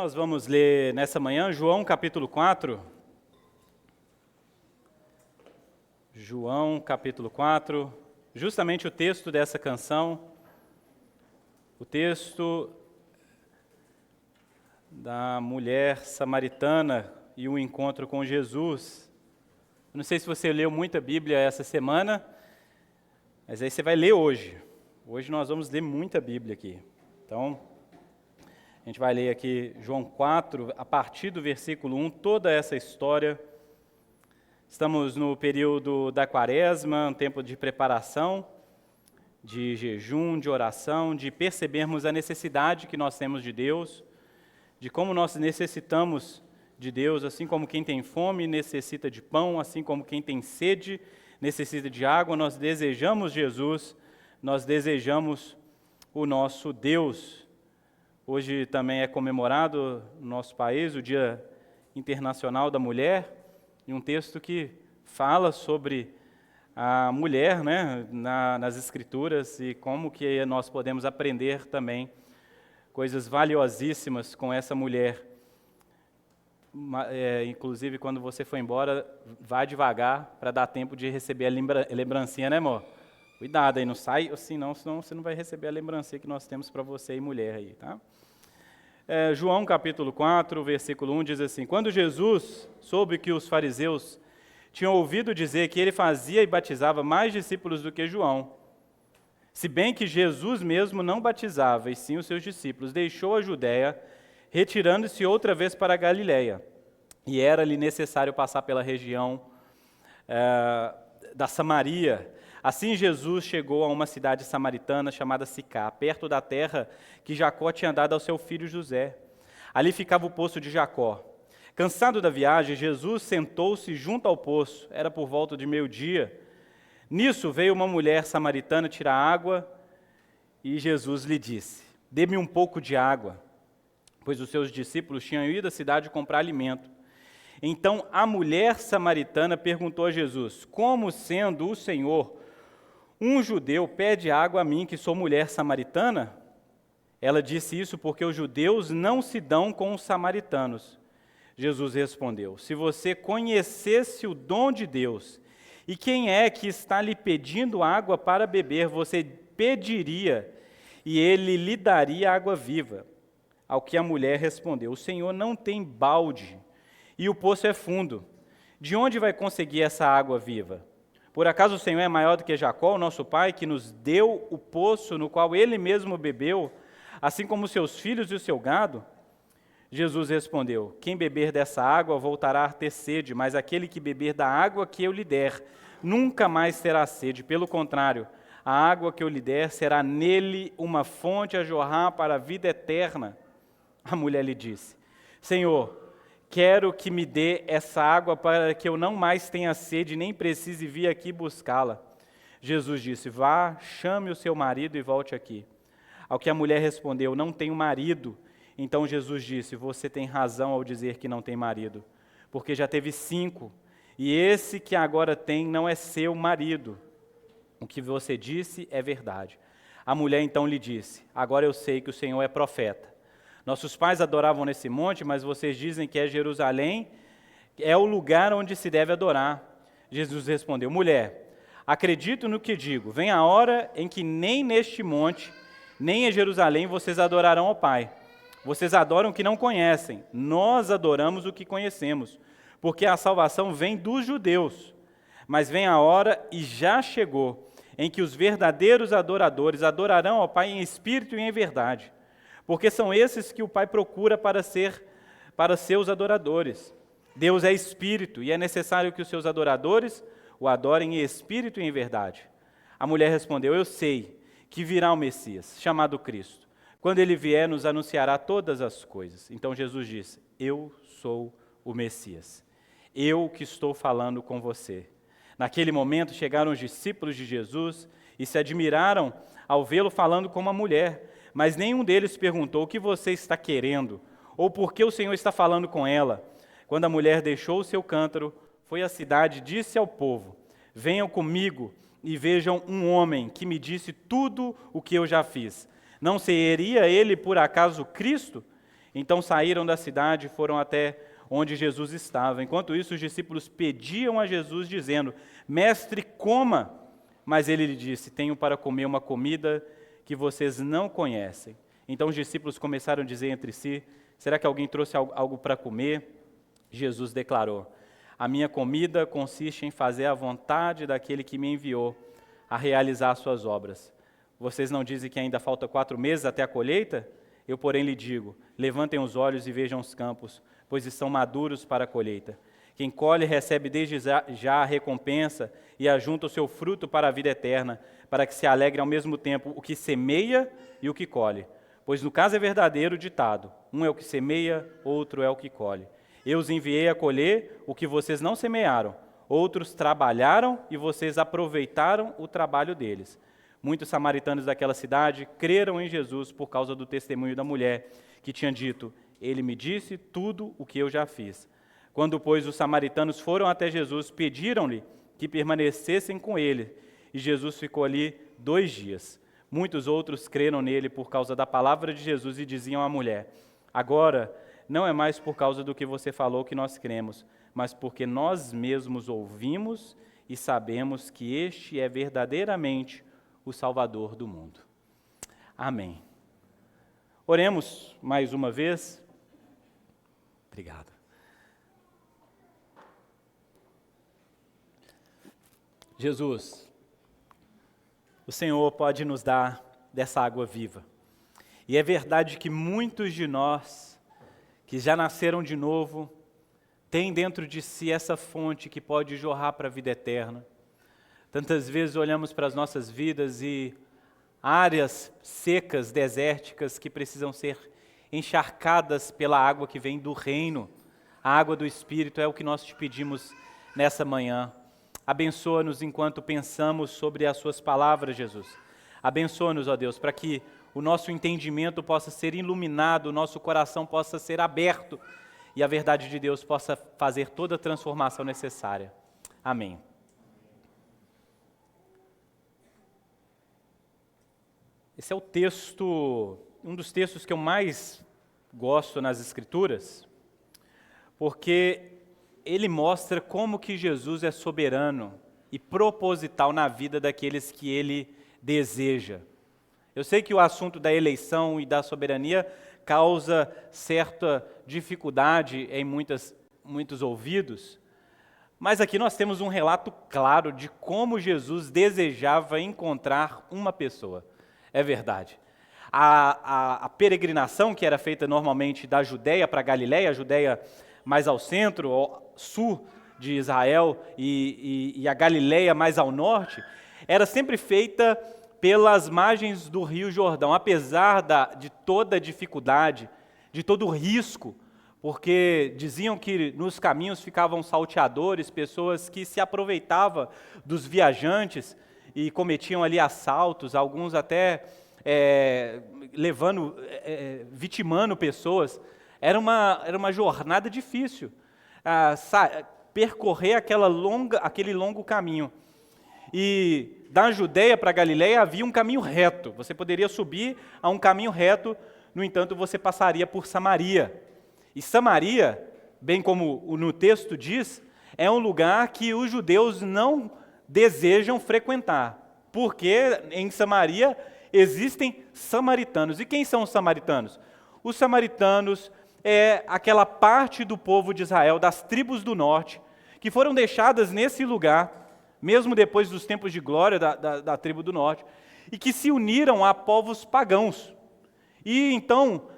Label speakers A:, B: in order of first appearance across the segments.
A: nós vamos ler nessa manhã João capítulo 4. João capítulo 4, justamente o texto dessa canção, o texto da mulher samaritana e o encontro com Jesus. Eu não sei se você leu muita Bíblia essa semana, mas aí você vai ler hoje. Hoje nós vamos ler muita Bíblia aqui. Então, a gente vai ler aqui João 4, a partir do versículo 1, toda essa história. Estamos no período da Quaresma, um tempo de preparação, de jejum, de oração, de percebermos a necessidade que nós temos de Deus, de como nós necessitamos de Deus, assim como quem tem fome necessita de pão, assim como quem tem sede necessita de água. Nós desejamos Jesus, nós desejamos o nosso Deus. Hoje também é comemorado no nosso país o Dia Internacional da Mulher, e um texto que fala sobre a mulher, né, nas Escrituras, e como que nós podemos aprender também coisas valiosíssimas com essa mulher. Inclusive, quando você for embora, vá devagar para dar tempo de receber a lembrancinha, né, amor? Cuidado aí, não sai assim não, senão você não vai receber a lembrancinha que nós temos para você e mulher aí, tá? João capítulo 4, versículo 1 diz assim: Quando Jesus soube que os fariseus tinham ouvido dizer que ele fazia e batizava mais discípulos do que João, se bem que Jesus mesmo não batizava, e sim os seus discípulos, deixou a Judéia, retirando-se outra vez para a Galiléia, e era-lhe necessário passar pela região da Samaria. Assim Jesus chegou a uma cidade samaritana chamada Sicá, perto da terra que Jacó tinha dado ao seu filho José. Ali ficava o poço de Jacó. Cansado da viagem, Jesus sentou-se junto ao poço, era por volta de meio-dia. Nisso veio uma mulher samaritana tirar água, e Jesus lhe disse: Dê-me um pouco de água, pois os seus discípulos tinham ido à cidade comprar alimento. Então a mulher samaritana perguntou a Jesus: Como, sendo o Senhor um judeu, pede água a mim, que sou mulher samaritana? Ela disse isso porque os judeus não se dão com os samaritanos. Jesus respondeu: Se você conhecesse o dom de Deus, e quem é que está lhe pedindo água para beber, você pediria, e ele lhe daria água viva. Ao que a mulher respondeu: O Senhor não tem balde, e o poço é fundo. De onde vai conseguir essa água viva? Por acaso o Senhor é maior do que Jacó, o nosso pai, que nos deu o poço no qual ele mesmo bebeu, assim como os seus filhos e o seu gado? Jesus respondeu: Quem beber dessa água voltará a ter sede, mas aquele que beber da água que eu lhe der, nunca mais terá sede. Pelo contrário, a água que eu lhe der será nele uma fonte a jorrar para a vida eterna. A mulher lhe disse: Senhor, quero que me dê essa água para que eu não mais tenha sede, nem precise vir aqui buscá-la. Jesus disse: Vá, chame o seu marido e volte aqui. Ao que a mulher respondeu: Não tenho marido. Então Jesus disse: Você tem razão ao dizer que não tem marido, porque já teve 5, e esse que agora tem não é seu marido. O que você disse é verdade. A mulher então lhe disse: Agora eu sei que o Senhor é profeta. Nossos pais adoravam nesse monte, mas vocês dizem que é Jerusalém, é o lugar onde se deve adorar. Jesus respondeu: Mulher, acredito no que digo. Vem a hora em que nem neste monte, nem em Jerusalém vocês adorarão ao Pai. Vocês adoram o que não conhecem. Nós adoramos o que conhecemos, porque a salvação vem dos judeus. Mas vem a hora, e já chegou, em que os verdadeiros adoradores adorarão ao Pai em espírito e em verdade. Porque são esses que o Pai procura para seus adoradores. Deus é espírito, e é necessário que os seus adoradores o adorem em espírito e em verdade. A mulher respondeu: Eu sei que virá o Messias, chamado Cristo. Quando ele vier, nos anunciará todas as coisas. Então Jesus disse: Eu sou o Messias. Eu que estou falando com você. Naquele momento chegaram os discípulos de Jesus e se admiraram ao vê-lo falando com uma mulher. Mas nenhum deles perguntou: O que você está querendo? Ou por que o Senhor está falando com ela? Quando a mulher deixou o seu cântaro, foi à cidade e disse ao povo: Venham comigo e vejam um homem que me disse tudo o que eu já fiz. Não seria ele, por acaso, Cristo? Então saíram da cidade e foram até onde Jesus estava. Enquanto isso, os discípulos pediam a Jesus, dizendo: Mestre, coma. Mas ele lhe disse: Tenho para comer uma comida que vocês não conhecem. Então os discípulos começaram a dizer entre si: Será que alguém trouxe algo para comer? Jesus declarou: A minha comida consiste em fazer a vontade daquele que me enviou a realizar as suas obras. Vocês não dizem que ainda falta 4 meses até a colheita? Eu, porém, lhe digo: levantem os olhos e vejam os campos, pois estão maduros para a colheita. Quem colhe recebe desde já a recompensa e ajunta o seu fruto para a vida eterna, para que se alegre ao mesmo tempo o que semeia e o que colhe. Pois no caso é verdadeiro o ditado: um é o que semeia, outro é o que colhe. Eu os enviei a colher o que vocês não semearam. Outros trabalharam e vocês aproveitaram o trabalho deles. Muitos samaritanos daquela cidade creram em Jesus por causa do testemunho da mulher, que tinha dito: Ele me disse tudo o que eu já fiz. Quando, pois, os samaritanos foram até Jesus, pediram-lhe que permanecessem com ele. E Jesus ficou ali 2 dias. Muitos outros creram nele por causa da palavra de Jesus e diziam à mulher: Agora, não é mais por causa do que você falou que nós cremos, mas porque nós mesmos ouvimos e sabemos que este é verdadeiramente o Salvador do mundo. Amém. Oremos mais uma vez. Obrigado. Jesus, o Senhor pode nos dar dessa água viva. E é verdade que muitos de nós, que já nasceram de novo, têm dentro de si essa fonte que pode jorrar para a vida eterna. Tantas vezes olhamos para as nossas vidas e áreas secas, desérticas, que precisam ser encharcadas pela água que vem do reino. A água do Espírito é o que nós te pedimos nessa manhã. Abençoa-nos enquanto pensamos sobre as suas palavras, Jesus. Abençoa-nos, ó Deus, para que o nosso entendimento possa ser iluminado, o nosso coração possa ser aberto e a verdade de Deus possa fazer toda a transformação necessária. Amém. Esse é o texto, um dos textos que eu mais gosto nas Escrituras, porque ele mostra como que Jesus é soberano e proposital na vida daqueles que ele deseja. Eu sei que o assunto da eleição e da soberania causa certa dificuldade em muitos ouvidos, mas aqui nós temos um relato claro de como Jesus desejava encontrar uma pessoa. É verdade. A peregrinação que era feita normalmente da Judéia para a Galiléia, a Judéia mais ao centro, ao sul de Israel e a Galiléia mais ao norte, era sempre feita pelas margens do Rio Jordão, apesar de toda a dificuldade, de todo o risco, porque diziam que nos caminhos ficavam salteadores, pessoas que se aproveitavam dos viajantes e cometiam ali assaltos, alguns até vitimando pessoas. Era uma jornada difícil, percorrer aquele longo caminho. E da Judéia para a Galiléia havia um caminho reto, você poderia subir a um caminho reto, no entanto você passaria por Samaria. E Samaria, bem como no texto diz, é um lugar que os judeus não desejam frequentar, porque em Samaria existem samaritanos. E quem são os samaritanos? Os samaritanos é aquela parte do povo de Israel, das tribos do norte, que foram deixadas nesse lugar, mesmo depois dos tempos de glória da tribo do norte, e que se uniram a povos pagãos. E então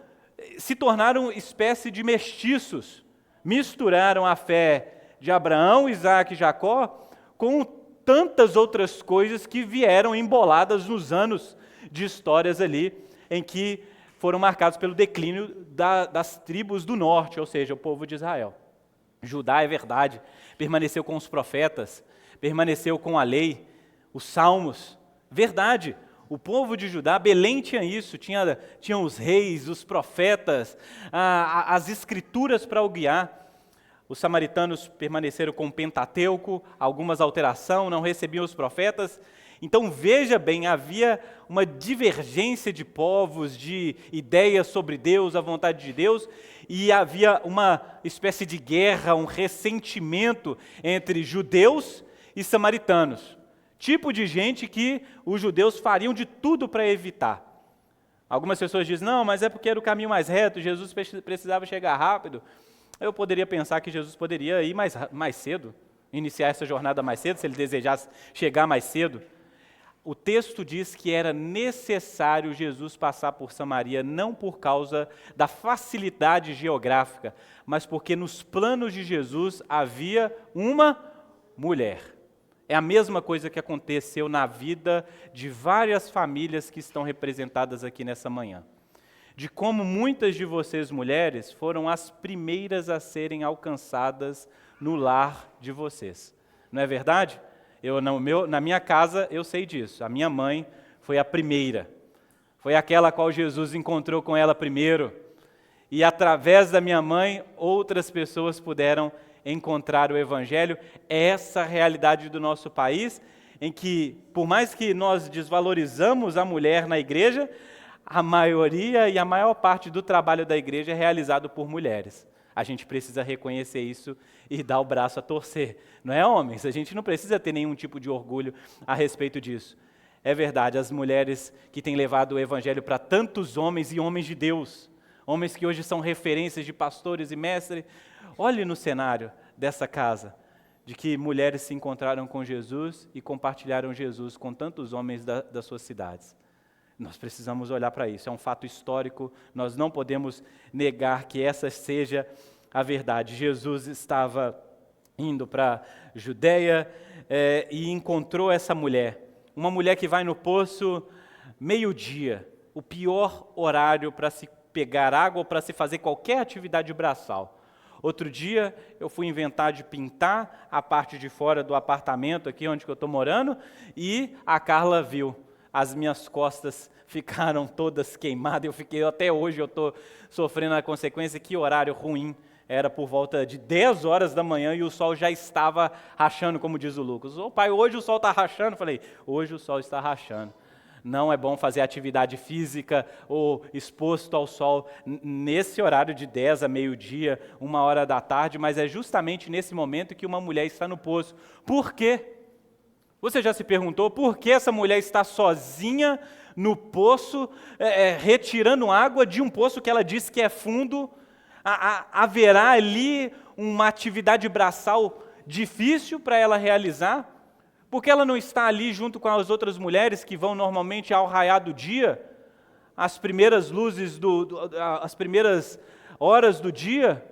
A: se tornaram espécie de mestiços, misturaram a fé de Abraão, Isaac e Jacó com tantas outras coisas que vieram emboladas nos anos de histórias ali, em que foram marcados pelo declínio das tribos do norte, ou seja, o povo de Israel. Judá, é verdade, permaneceu com os profetas, permaneceu com a lei, os salmos, verdade. O povo de Judá, Belém tinha isso, tinha os reis, os profetas, as escrituras para o guiar. Os samaritanos permaneceram com o Pentateuco, algumas alterações, não recebiam os profetas, Então veja bem, havia uma divergência de povos, de ideias sobre Deus, a vontade de Deus, e havia uma espécie de guerra, um ressentimento entre judeus e samaritanos. Tipo de gente que os judeus fariam de tudo para evitar. Algumas pessoas dizem, não, mas é porque era o caminho mais reto, Jesus precisava chegar rápido. Eu poderia pensar que Jesus poderia ir mais cedo, iniciar essa jornada mais cedo, se ele desejasse chegar mais cedo. O texto diz que era necessário Jesus passar por Samaria, não por causa da facilidade geográfica, mas porque nos planos de Jesus havia uma mulher. É a mesma coisa que aconteceu na vida de várias famílias que estão representadas aqui nessa manhã. De como muitas de vocês, mulheres, foram as primeiras a serem alcançadas no lar de vocês. Não é verdade? Na minha casa, eu sei disso. A minha mãe foi a primeira. Foi aquela a qual Jesus encontrou com ela primeiro. E através da minha mãe, outras pessoas puderam encontrar o Evangelho. É essa a realidade do nosso país, em que, por mais que nós desvalorizamos a mulher na igreja, a maioria e a maior parte do trabalho da igreja é realizado por mulheres. A gente precisa reconhecer isso e dar o braço a torcer. Não é, homens? A gente não precisa ter nenhum tipo de orgulho a respeito disso. É verdade, as mulheres que têm levado o Evangelho para tantos homens e homens de Deus, homens que hoje são referências de pastores e mestres, olhe no cenário dessa casa, de que mulheres se encontraram com Jesus e compartilharam Jesus com tantos homens das suas cidades. Nós precisamos olhar para isso, é um fato histórico, nós não podemos negar que essa seja a verdade. Jesus estava indo para a Judeia e encontrou essa mulher, uma mulher que vai no poço meio-dia, o pior horário para se pegar água ou para se fazer qualquer atividade braçal. Outro dia eu fui inventar de pintar a parte de fora do apartamento aqui onde eu estou morando e a Carla viu. As minhas costas ficaram todas queimadas, até hoje eu estou sofrendo a consequência. Que horário ruim, era por volta de 10 horas da manhã e o sol já estava rachando, como diz o Lucas. Ô pai, hoje o sol está rachando? Eu falei, hoje o sol está rachando. Não é bom fazer atividade física ou exposto ao sol nesse horário de 10 a meio-dia, 1h da tarde, mas é justamente nesse momento que uma mulher está no poço. Por quê? Você já se perguntou por que essa mulher está sozinha no poço, retirando água de um poço que ela disse que é fundo? Haverá ali uma atividade braçal difícil para ela realizar? Por que ela não está ali junto com as outras mulheres que vão normalmente ao raiar do dia, as primeiras luzes, as primeiras horas do dia?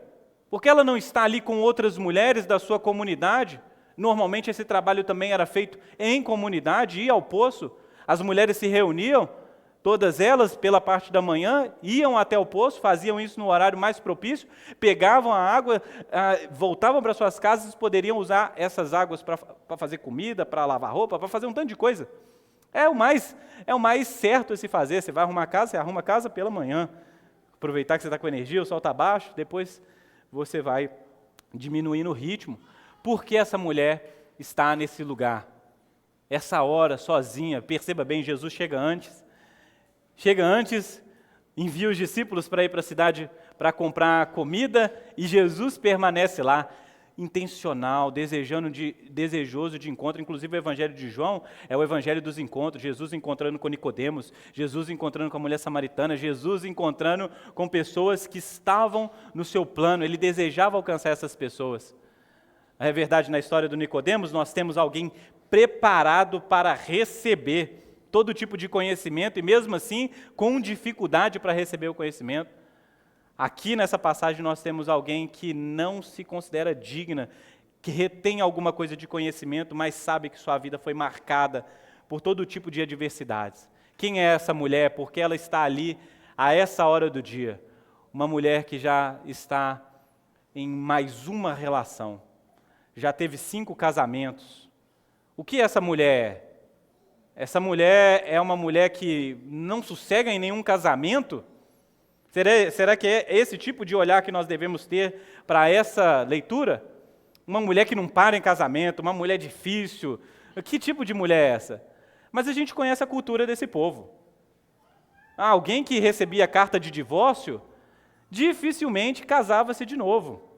A: Por que ela não está ali com outras mulheres da sua comunidade? Normalmente esse trabalho também era feito em comunidade, ia ao poço, as mulheres se reuniam, todas elas pela parte da manhã, iam até o poço, faziam isso no horário mais propício, pegavam a água, voltavam para suas casas, poderiam usar essas águas para fazer comida, para lavar roupa, para fazer um tanto de coisa. É o mais certo a se fazer. Você vai arrumar a casa, você arruma a casa pela manhã, aproveitar que você está com energia, o sol está baixo, depois você vai diminuindo o ritmo. Por que essa mulher está nesse lugar? Essa hora, sozinha, perceba bem, Jesus chega antes, envia os discípulos para ir para a cidade para comprar comida, e Jesus permanece lá, intencional, desejoso de encontro. Inclusive o Evangelho de João é o Evangelho dos encontros, Jesus encontrando com Nicodemos, Jesus encontrando com a mulher samaritana, Jesus encontrando com pessoas que estavam no seu plano, ele desejava alcançar essas pessoas. É verdade, na história do Nicodemos, nós temos alguém preparado para receber todo tipo de conhecimento e mesmo assim com dificuldade para receber o conhecimento. Aqui nessa passagem nós temos alguém que não se considera digna, que retém alguma coisa de conhecimento, mas sabe que sua vida foi marcada por todo tipo de adversidades. Quem é essa mulher? Por que ela está ali a essa hora do dia? Uma mulher que já está em mais uma relação. Já teve 5 casamentos. O que é essa mulher? Essa mulher é uma mulher que não sossega em nenhum casamento? Será que é esse tipo de olhar que nós devemos ter para essa leitura? Uma mulher que não para em casamento, uma mulher difícil. Que tipo de mulher é essa? Mas a gente conhece a cultura desse povo. Alguém que recebia carta de divórcio, dificilmente casava-se de novo,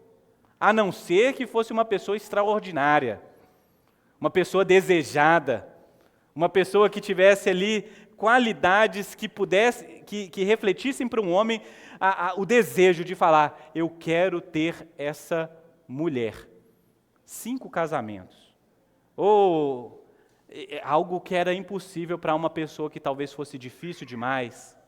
A: a não ser que fosse uma pessoa extraordinária, uma pessoa desejada, uma pessoa que tivesse ali qualidades que que refletissem para um homem o desejo de falar, eu quero ter essa mulher. 5 casamentos. Ou algo que era impossível para uma pessoa que talvez fosse difícil demais,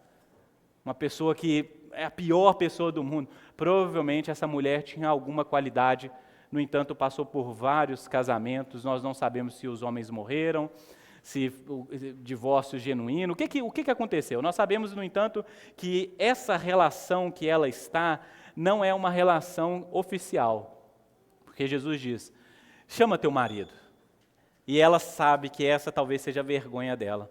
A: uma pessoa que é a pior pessoa do mundo. Provavelmente essa mulher tinha alguma qualidade, no entanto passou por vários casamentos, nós não sabemos se os homens morreram, se o divórcio genuíno, o que aconteceu? Nós sabemos, no entanto, que essa relação que ela está não é uma relação oficial, porque Jesus diz, chama teu marido. E ela sabe que essa talvez seja a vergonha dela,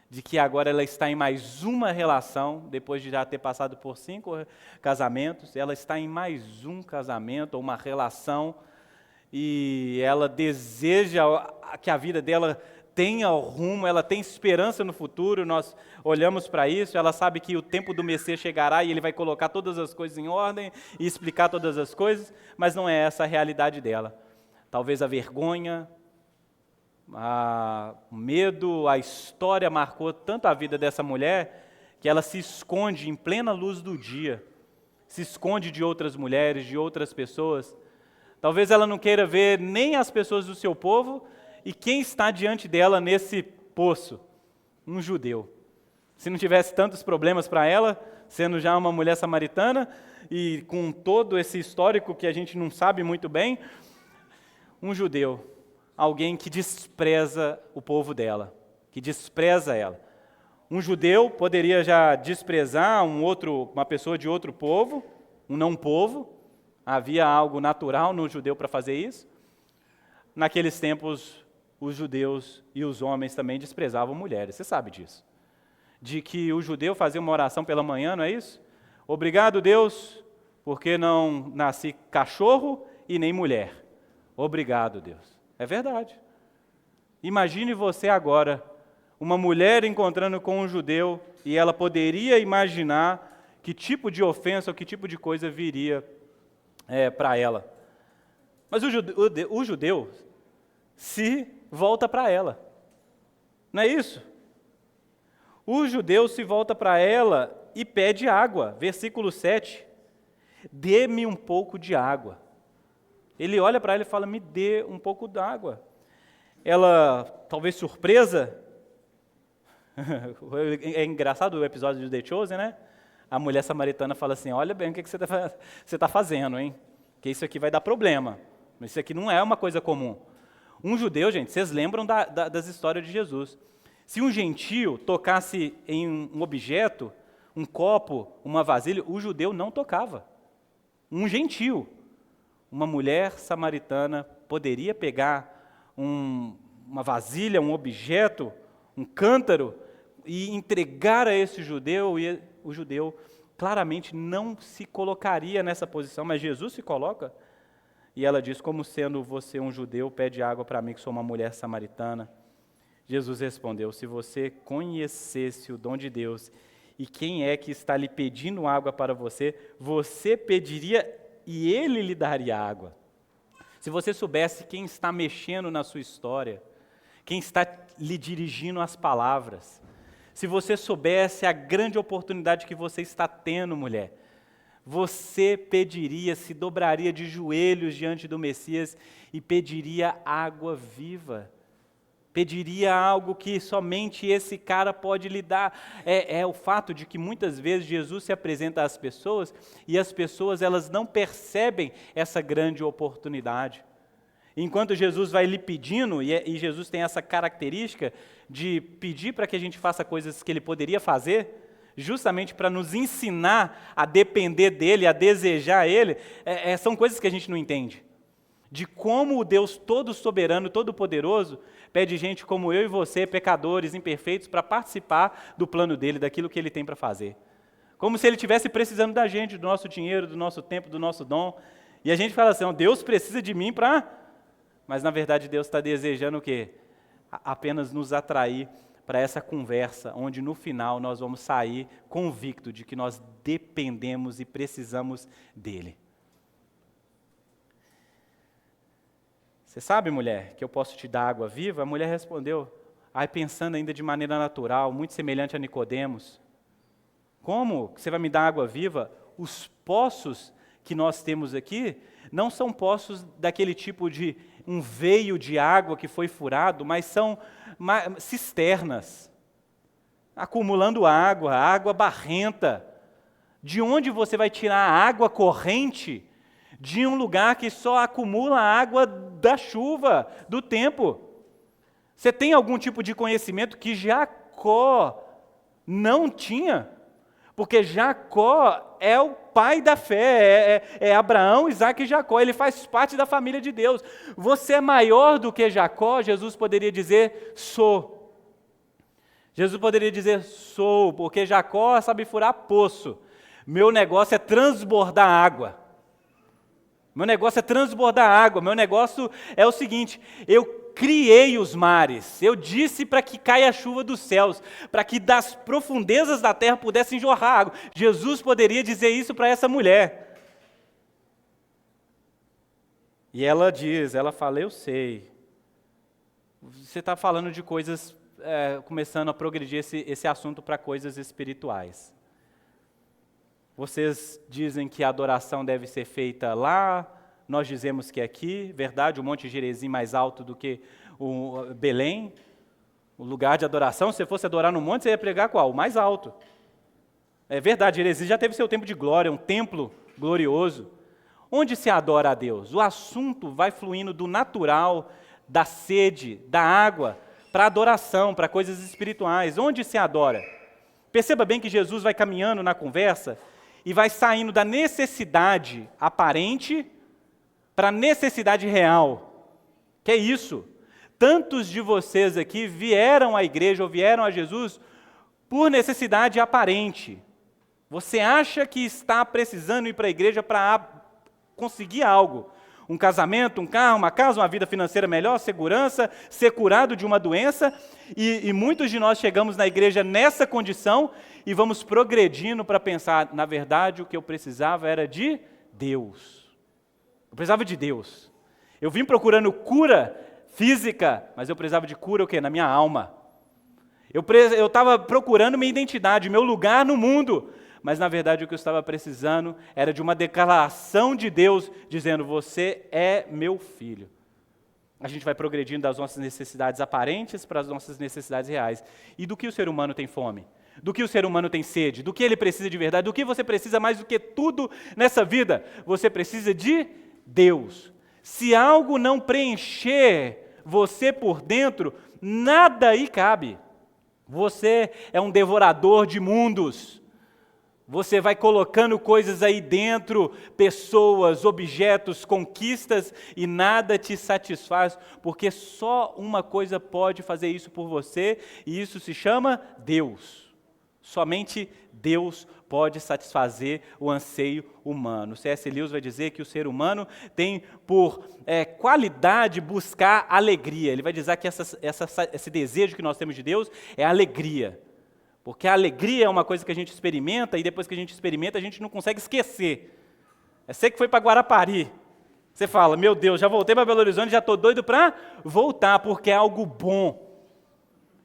A: de que agora ela está em mais uma relação, depois de já ter passado por 5 casamentos, ela está em mais um casamento, ou uma relação, e ela deseja que a vida dela tenha rumo, ela tem esperança no futuro, nós olhamos para isso, ela sabe que o tempo do Messias chegará e ele vai colocar todas as coisas em ordem e explicar todas as coisas, mas não é essa a realidade dela. Talvez a vergonha, o medo, a história marcou tanto a vida dessa mulher que ela se esconde em plena luz do dia, se esconde de outras mulheres, de outras pessoas. Talvez ela não queira ver nem as pessoas do seu povo e quem está diante dela nesse poço, um judeu. Se não tivesse tantos problemas para ela, sendo já uma mulher samaritana e com todo esse histórico que a gente não sabe muito bem, um judeu. Alguém que despreza o povo dela, que despreza ela. Um judeu poderia já desprezar uma pessoa de outro povo, um não povo. Havia algo natural no judeu para fazer isso. Naqueles tempos, os judeus e os homens também desprezavam mulheres. Você sabe disso. De que o judeu fazia uma oração pela manhã, não é isso? Obrigado, Deus, porque não nasci cachorro e nem mulher. Obrigado, Deus. É verdade. Imagine você agora, uma mulher encontrando com um judeu, e ela poderia imaginar que tipo de ofensa ou que tipo de coisa viria para ela. Mas o judeu se volta para ela. Não é isso? O judeu se volta para ela e pede água. Versículo 7. Dê-me um pouco de água. Ele olha para ela e fala, me dê um pouco d'água. Ela, talvez surpresa, é engraçado o episódio de The Chosen, né? A mulher samaritana fala assim, olha bem o que você está fazendo, hein? Que isso aqui vai dar problema. Isso aqui não é uma coisa comum. Um judeu, gente, vocês lembram das histórias de Jesus. Se um gentio tocasse em um objeto, um copo, uma vasilha, o judeu não tocava. Um gentio. Uma mulher samaritana poderia pegar uma vasilha, um objeto, um cântaro, e entregar a esse judeu, e o judeu claramente não se colocaria nessa posição, mas Jesus se coloca, e ela diz, como sendo você um judeu, pede água para mim que sou uma mulher samaritana. Jesus respondeu, se você conhecesse o dom de Deus, e quem é que está lhe pedindo água para você, você pediria e ele lhe daria água. Se você soubesse quem está mexendo na sua história, quem está lhe dirigindo as palavras, se você soubesse a grande oportunidade que você está tendo, mulher, você pediria, se dobraria de joelhos diante do Messias e pediria água viva. Pediria algo que somente esse cara pode lhe dar. É o fato de que muitas vezes Jesus se apresenta às pessoas e as pessoas elas não percebem essa grande oportunidade. Enquanto Jesus vai lhe pedindo, e Jesus tem essa característica de pedir para que a gente faça coisas que ele poderia fazer, justamente para nos ensinar a depender dele, a desejar ele, são coisas que a gente não entende. De como o Deus todo soberano, todo poderoso, pede gente como eu e você, pecadores, imperfeitos, para participar do plano dele, daquilo que ele tem para fazer. Como se ele estivesse precisando da gente, do nosso dinheiro, do nosso tempo, do nosso dom. E a gente fala assim, Deus precisa de mim para... Mas na verdade Deus está desejando o quê? Apenas nos atrair para essa conversa, onde no final nós vamos sair convicto de que nós dependemos e precisamos dele. Você sabe, mulher, que eu posso te dar água viva? A mulher respondeu, pensando ainda de maneira natural, muito semelhante a Nicodemos. Como que você vai me dar água viva? Os poços que nós temos aqui não são poços daquele tipo de um veio de água que foi furado, mas são cisternas, acumulando água barrenta. De onde você vai tirar a água corrente de um lugar que só acumula água da chuva, do tempo? Você tem algum tipo de conhecimento que Jacó não tinha? Porque Jacó é o pai da fé, é Abraão, Isaac e Jacó, ele faz parte da família de Deus. Você é maior do que Jacó? Jesus poderia dizer, sou. Jesus poderia dizer, sou, porque Jacó sabe furar poço. Meu negócio é transbordar água. Meu negócio é transbordar água. Meu negócio é o seguinte, eu criei os mares, eu disse para que caia a chuva dos céus, para que das profundezas da terra pudessem jorrar água. Jesus poderia dizer isso para essa mulher. E ela fala, eu sei. Você está falando de coisas, começando a progredir esse assunto para coisas espirituais. Vocês dizem que a adoração deve ser feita lá, nós dizemos que é aqui, verdade, o Monte Gerizim mais alto do que o Belém, o lugar de adoração. Se você fosse adorar no monte, você ia pregar qual? O mais alto. É verdade, Gerizim já teve seu tempo de glória, um templo glorioso. Onde se adora a Deus? O assunto vai fluindo do natural, da sede, da água, para adoração, para coisas espirituais. Onde se adora? Perceba bem que Jesus vai caminhando na conversa e vai saindo da necessidade aparente para a necessidade real. Que é isso? Tantos de vocês aqui vieram à igreja ou vieram a Jesus por necessidade aparente. Você acha que está precisando ir para a igreja para conseguir algo? Um casamento, um carro, uma casa, uma vida financeira melhor, segurança, ser curado de uma doença. E muitos de nós chegamos na igreja nessa condição e vamos progredindo para pensar, na verdade, o que eu precisava era de Deus. Eu precisava de Deus. Eu vim procurando cura física, mas eu precisava de cura o quê? Na minha alma. Eu estava procurando minha identidade, meu lugar no mundo, mas na verdade o que eu estava precisando era de uma declaração de Deus, dizendo, você é meu filho. A gente vai progredindo das nossas necessidades aparentes para as nossas necessidades reais. E do que o ser humano tem fome? Do que o ser humano tem sede? Do que ele precisa de verdade? Do que você precisa mais do que tudo nessa vida? Você precisa de Deus. Se algo não preencher você por dentro, nada aí cabe. Você é um devorador de mundos. Você vai colocando coisas aí dentro, pessoas, objetos, conquistas, e nada te satisfaz, porque só uma coisa pode fazer isso por você, e isso se chama Deus. Somente Deus pode satisfazer o anseio humano. C.S. Lewis vai dizer que o ser humano tem por qualidade buscar alegria. Ele vai dizer que esse desejo que nós temos de Deus é alegria. Porque a alegria é uma coisa que a gente experimenta, e depois que a gente experimenta, a gente não consegue esquecer. É você que foi para Guarapari. Você fala, meu Deus, já voltei para Belo Horizonte, já estou doido para voltar, porque é algo bom.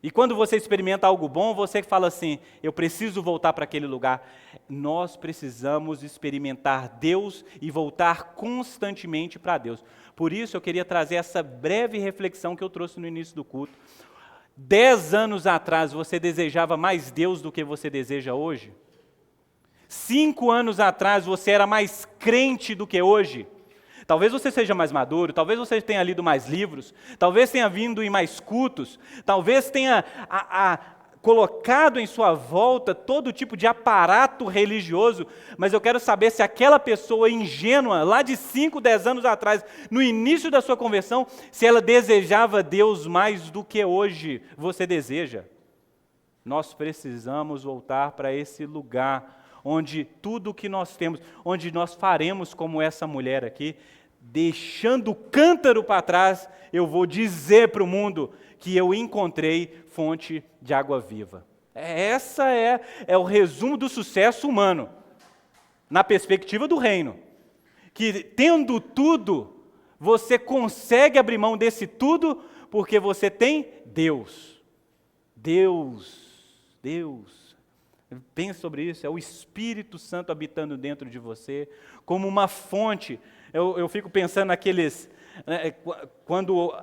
A: E quando você experimenta algo bom, você fala assim, eu preciso voltar para aquele lugar. Nós precisamos experimentar Deus e voltar constantemente para Deus. Por isso eu queria trazer essa breve reflexão que eu trouxe no início do culto. 10 anos atrás você desejava mais Deus do que você deseja hoje? 5 anos atrás você era mais crente do que hoje? Talvez você seja mais maduro, talvez você tenha lido mais livros, talvez tenha vindo em mais cultos, talvez tenha colocado em sua volta todo tipo de aparato religioso, mas eu quero saber se aquela pessoa ingênua, lá de 5, 10 anos atrás, no início da sua conversão, se ela desejava Deus mais do que hoje você deseja. Nós precisamos voltar para esse lugar onde tudo o que nós temos, onde nós faremos como essa mulher aqui, deixando o cântaro para trás, eu vou dizer para o mundo que eu encontrei fonte de água viva. Essa é o resumo do sucesso humano, na perspectiva do reino. Que tendo tudo, você consegue abrir mão desse tudo, porque você tem Deus. Deus. Pense sobre isso, é o Espírito Santo habitando dentro de você, como uma fonte. Eu fico pensando naqueles, quando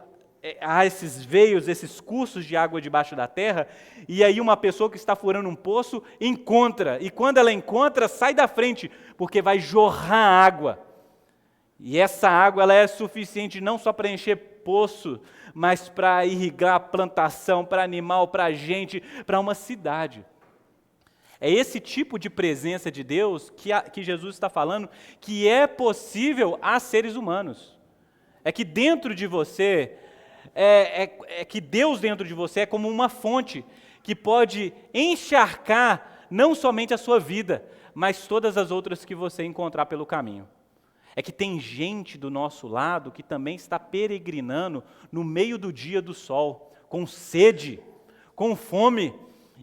A: há esses veios, esses cursos de água debaixo da terra, e aí uma pessoa que está furando um poço encontra, e quando ela encontra, sai da frente, porque vai jorrar água. E essa água ela é suficiente não só para encher poço, mas para irrigar a plantação, para animal, para gente, para uma cidade. É esse tipo de presença de Deus que Jesus está falando que é possível a seres humanos. É que dentro de você, que Deus dentro de você é como uma fonte que pode encharcar não somente a sua vida, mas todas as outras que você encontrar pelo caminho. É que tem gente do nosso lado que também está peregrinando no meio do dia do sol, com sede, com fome,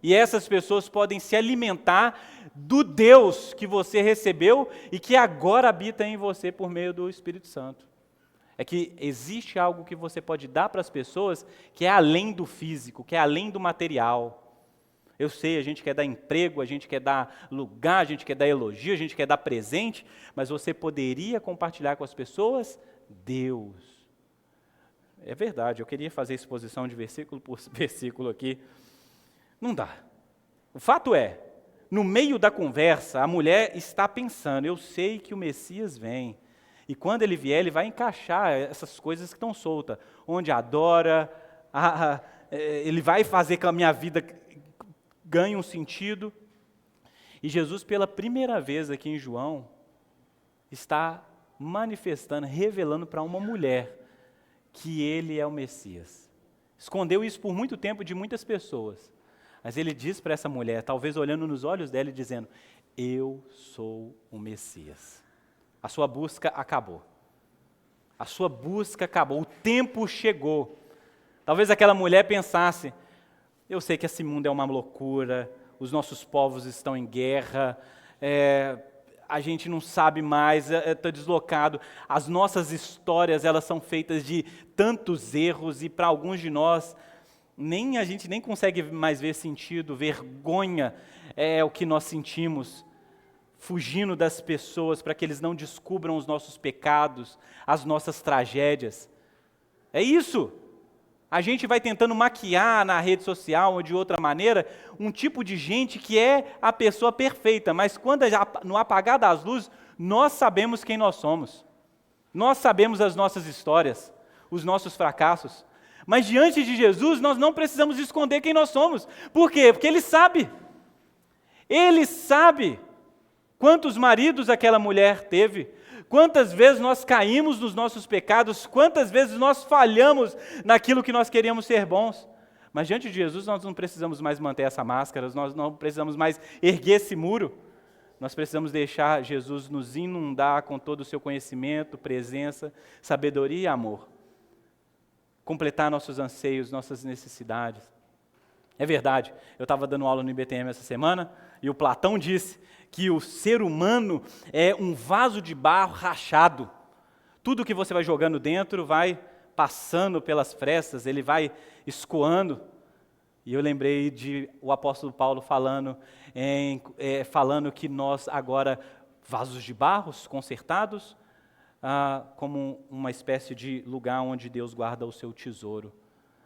A: e essas pessoas podem se alimentar do Deus que você recebeu e que agora habita em você por meio do Espírito Santo. É que existe algo que você pode dar para as pessoas que é além do físico, que é além do material. Eu sei, a gente quer dar emprego, a gente quer dar lugar, a gente quer dar elogio, a gente quer dar presente, mas você poderia compartilhar com as pessoas Deus. É verdade, eu queria fazer exposição de versículo por versículo aqui. Não dá. O fato é, no meio da conversa, a mulher está pensando, eu sei que o Messias vem, e quando ele vier, ele vai encaixar essas coisas que estão soltas, onde adora, ele vai fazer com a minha vida ganhe um sentido. E Jesus, pela primeira vez aqui em João, está manifestando, revelando para uma mulher que ele é o Messias. Escondeu isso por muito tempo de muitas pessoas. Mas ele diz para essa mulher, talvez olhando nos olhos dela e dizendo, eu sou o Messias. A sua busca acabou. A sua busca acabou. O tempo chegou. Talvez aquela mulher pensasse, eu sei que esse mundo é uma loucura, os nossos povos estão em guerra, a gente não sabe mais, está deslocado. As nossas histórias, elas são feitas de tantos erros e para alguns de nós, a gente nem consegue mais ver sentido, vergonha é o que nós sentimos, fugindo das pessoas para que eles não descubram os nossos pecados, as nossas tragédias. É isso. A gente vai tentando maquiar na rede social ou de outra maneira um tipo de gente que é a pessoa perfeita, mas quando no apagar das luzes, nós sabemos quem nós somos. Nós sabemos as nossas histórias, os nossos fracassos. Mas diante de Jesus, nós não precisamos esconder quem nós somos. Por quê? Porque Ele sabe. Ele sabe quantos maridos aquela mulher teve, quantas vezes nós caímos nos nossos pecados, quantas vezes nós falhamos naquilo que nós queríamos ser bons. Mas diante de Jesus nós não precisamos mais manter essa máscara, nós não precisamos mais erguer esse muro. Nós precisamos deixar Jesus nos inundar com todo o seu conhecimento, presença, sabedoria e amor. Completar nossos anseios, nossas necessidades. É verdade, eu estava dando aula no IBTM essa semana e o Platão disse que o ser humano é um vaso de barro rachado. Tudo que você vai jogando dentro vai passando pelas frestas, ele vai escoando. E eu lembrei de o apóstolo Paulo falando que nós agora, vasos de barros consertados, como uma espécie de lugar onde Deus guarda o seu tesouro,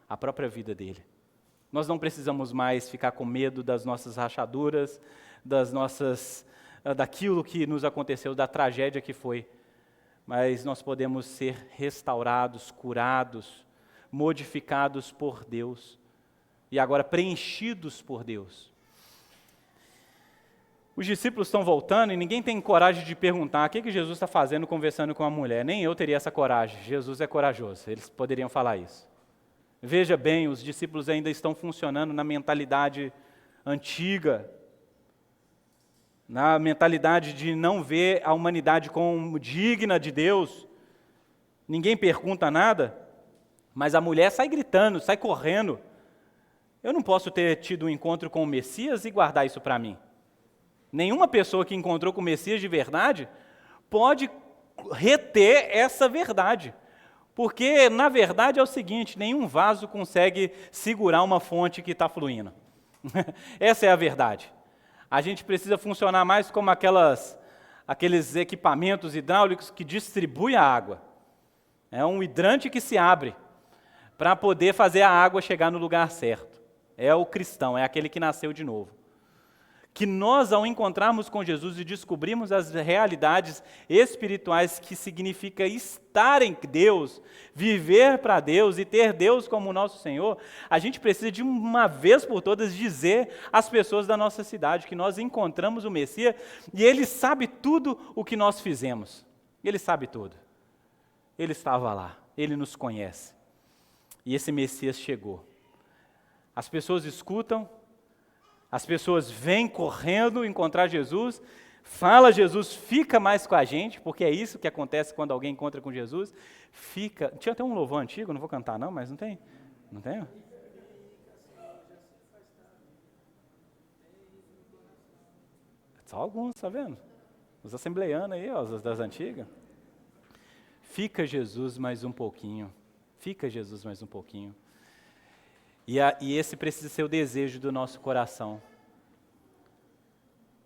A: a própria vida dele. Nós não precisamos mais ficar com medo das nossas rachaduras, daquilo que nos aconteceu, da tragédia que foi, mas nós podemos ser restaurados, curados, modificados por Deus, e agora preenchidos por Deus. Os discípulos estão voltando e ninguém tem coragem de perguntar o que Jesus está fazendo conversando com a mulher, nem eu teria essa coragem, Jesus é corajoso, eles poderiam falar isso. Veja bem, os discípulos ainda estão funcionando na mentalidade antiga, na mentalidade de não ver a humanidade como digna de Deus. Ninguém pergunta nada. Mas a mulher sai gritando, sai correndo. Eu não posso ter tido um encontro com o Messias e guardar isso para mim. Nenhuma pessoa que encontrou com o Messias de verdade pode reter essa verdade. Porque, na verdade, é o seguinte, nenhum vaso consegue segurar uma fonte que está fluindo. Essa é a verdade. A gente precisa funcionar mais como aqueles equipamentos hidráulicos que distribuem a água. É um hidrante que se abre para poder fazer a água chegar no lugar certo. É o cristão, é aquele que nasceu de novo. Que nós, ao encontrarmos com Jesus e descobrirmos as realidades espirituais que significa estar em Deus, viver para Deus e ter Deus como nosso Senhor, a gente precisa de uma vez por todas dizer às pessoas da nossa cidade que nós encontramos o Messias e Ele sabe tudo o que nós fizemos. Ele sabe tudo. Ele estava lá, Ele nos conhece. E esse Messias chegou. As pessoas escutam, as pessoas vêm correndo encontrar Jesus, fala Jesus, fica mais com a gente, porque é isso que acontece quando alguém encontra com Jesus, fica, tinha até um louvor antigo, não vou cantar não, mas não tem? Não tem? Só alguns, tá vendo? Os assembleianos aí, ó, os das antigas. Fica Jesus mais um pouquinho, fica Jesus mais um pouquinho. E esse precisa ser o desejo do nosso coração.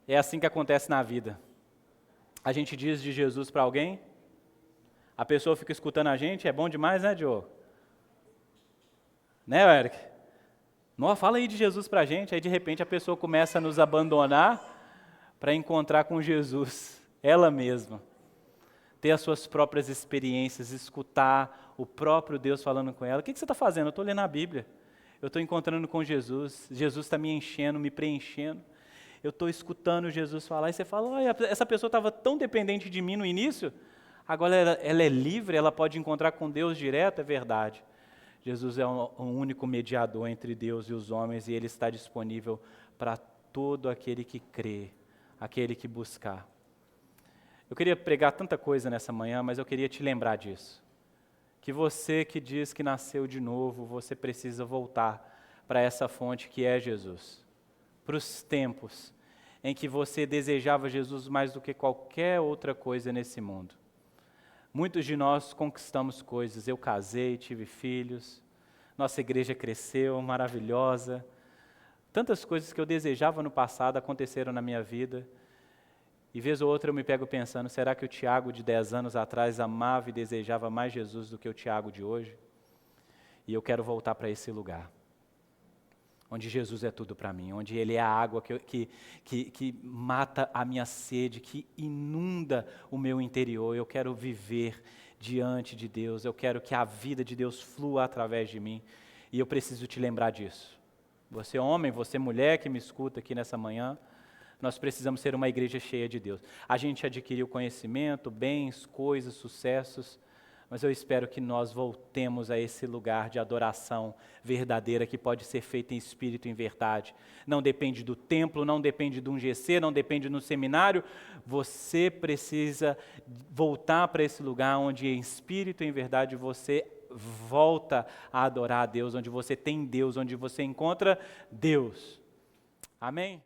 A: É assim que acontece na vida. A gente diz de Jesus para alguém, a pessoa fica escutando a gente, é bom demais, né, Diogo? Né, Eric? Não, fala aí de Jesus para a gente, aí de repente a pessoa começa a nos abandonar para encontrar com Jesus, ela mesma. Ter as suas próprias experiências, escutar o próprio Deus falando com ela. O que você está fazendo? Eu estou lendo a Bíblia. Eu estou encontrando com Jesus. Jesus está me enchendo, me preenchendo. Eu estou escutando Jesus falar. E você fala, olha, essa pessoa estava tão dependente de mim no início. Agora ela é livre, ela pode encontrar com Deus direto. É verdade. Jesus é um único mediador entre Deus e os homens. E Ele está disponível para todo aquele que crê, aquele que buscar. Eu queria pregar tanta coisa nessa manhã, mas eu queria te lembrar disso. Que você que diz que nasceu de novo, você precisa voltar para essa fonte que é Jesus. Para os tempos em que você desejava Jesus mais do que qualquer outra coisa nesse mundo. Muitos de nós conquistamos coisas. Eu casei, tive filhos, nossa igreja cresceu, maravilhosa. Tantas coisas que eu desejava no passado aconteceram na minha vida. E vez ou outra eu me pego pensando, será que o Tiago de 10 anos atrás amava e desejava mais Jesus do que o Tiago de hoje? E eu quero voltar para esse lugar, onde Jesus é tudo para mim, onde Ele é a água que mata a minha sede, que inunda o meu interior. Eu quero viver diante de Deus, eu quero que a vida de Deus flua através de mim, e eu preciso te lembrar disso. Você homem, você mulher que me escuta aqui nessa manhã, nós precisamos ser uma igreja cheia de Deus. A gente adquiriu conhecimento, bens, coisas, sucessos, mas eu espero que nós voltemos a esse lugar de adoração verdadeira que pode ser feita em espírito e em verdade. Não depende do templo, não depende de um GC, não depende do seminário. Você precisa voltar para esse lugar onde em espírito e em verdade você volta a adorar a Deus, onde você tem Deus, onde você encontra Deus. Amém?